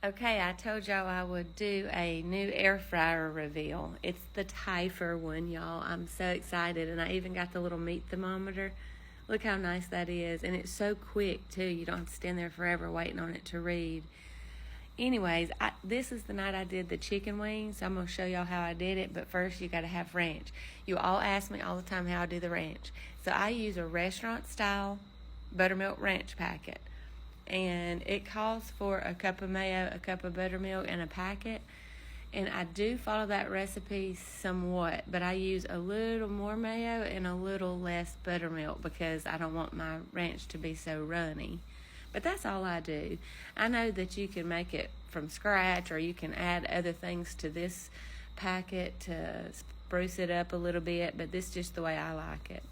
Okay, I told y'all I would do a new air fryer reveal. It's the Typhur one, y'all. I'm so excited, and I even got the little meat thermometer. Look how nice that is, and it's so quick, too. You don't have to stand there forever waiting on it to read. Anyways, this is the night I did the chicken wings, so I'm going to show y'all how I did it, but first you got to have ranch. You all ask me all the time how I do the ranch. So I use a restaurant-style buttermilk ranch packet. And it calls for a cup of mayo, a cup of buttermilk, and a packet. And I do follow that recipe somewhat, but I use a little more mayo and a little less buttermilk because I don't want my ranch to be so runny. But that's all I do. I know that you can make it from scratch, or you can add other things to this packet to spruce it up a little bit, but this is just the way I like it.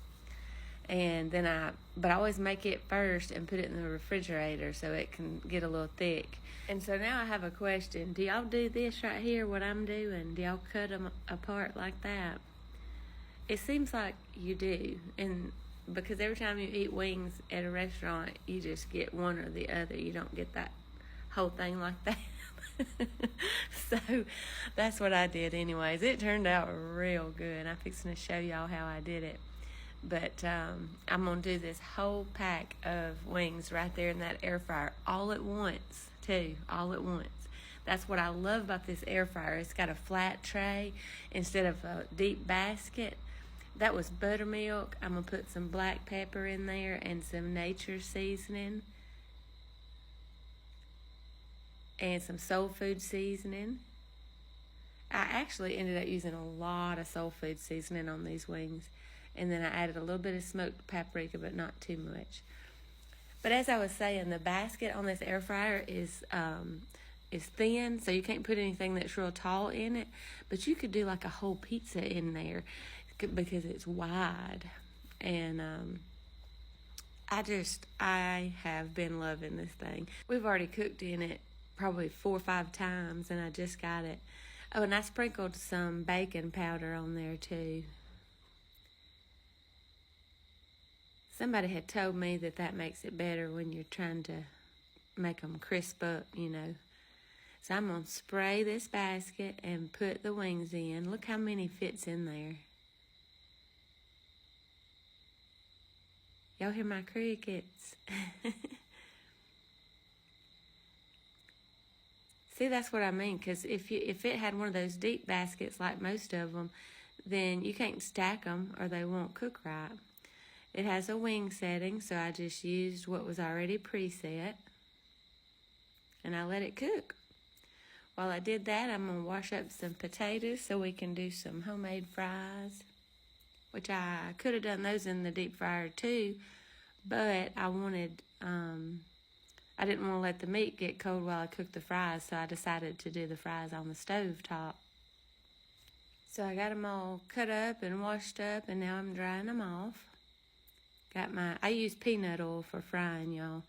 And then I always make it first and put it in the refrigerator so it can get a little thick. And so now I have a question. Do y'all do this right here, what I'm doing? Do y'all cut them apart like that? It seems like you do. And because every time you eat wings at a restaurant, you just get one or the other. You don't get that whole thing like that. So that's what I did anyways. It turned out real good. I'm fixing to show y'all how I did it. But I'm going to do this whole pack of wings right there in that air fryer all at once, too, all at once. That's what I love about this air fryer. It's got a flat tray instead of a deep basket. That was buttermilk. I'm going to put some black pepper in there and some nature seasoning and some soul food seasoning. I actually ended up using a lot of soul food seasoning on these wings. And then I added a little bit of smoked paprika, but not too much. But as I was saying, the basket on this air fryer is thin, so you can't put anything that's real tall in it. But you could do like a whole pizza in there because it's wide. And I have been loving this thing. We've already cooked in it probably 4 or 5 times, and I just got it. Oh, and I sprinkled some baking powder on there too. Somebody had told me that makes it better when you're trying to make them crisp up, you know. So I'm going to spray this basket and put the wings in. Look how many fits in there. Y'all hear my crickets? See, that's what I mean, because if it had one of those deep baskets like most of them, then you can't stack them or they won't cook right. It has a wing setting, so I just used what was already preset, and I let it cook. While I did that, I'm going to wash up some potatoes so we can do some homemade fries, which I could have done those in the deep fryer too, but I didn't want to let the meat get cold while I cooked the fries, so I decided to do the fries on the stove top. So I got them all cut up and washed up, and now I'm drying them off. I use peanut oil for frying, y'all.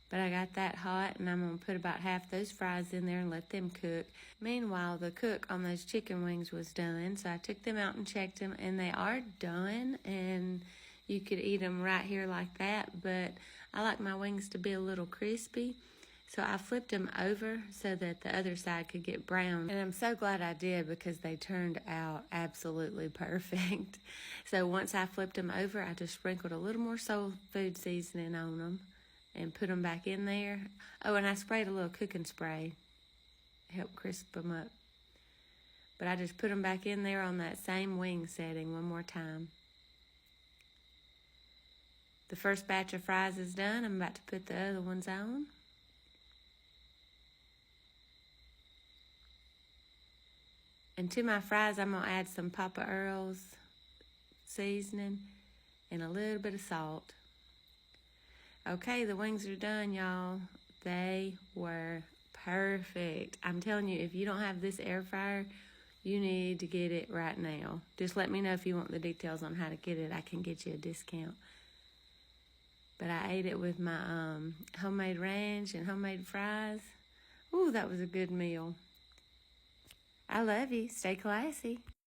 But I got that hot, and I'm going to put about half those fries in there and let them cook. Meanwhile, the cook on those chicken wings was done, so I took them out and checked them, and they are done, and you could eat them right here like that, but I like my wings to be a little crispy, so I flipped them over so that the other side could get brown. And I'm so glad I did because they turned out absolutely perfect. So once I flipped them over, I just sprinkled a little more soul food seasoning on them and put them back in there. Oh, and I sprayed a little cooking spray to help crisp them up. But I just put them back in there on that same wing setting one more time. The first batch of fries is done. I'm about to put the other ones on. And to my fries, I'm going to add some Papa Earl's seasoning and a little bit of salt. Okay, the wings are done, y'all. They were perfect. I'm telling you, if you don't have this air fryer, you need to get it right now. Just let me know if you want the details on how to get it. I can get you a discount. But I ate it with my homemade ranch and homemade fries. Ooh, that was a good meal. I love you. Stay classy.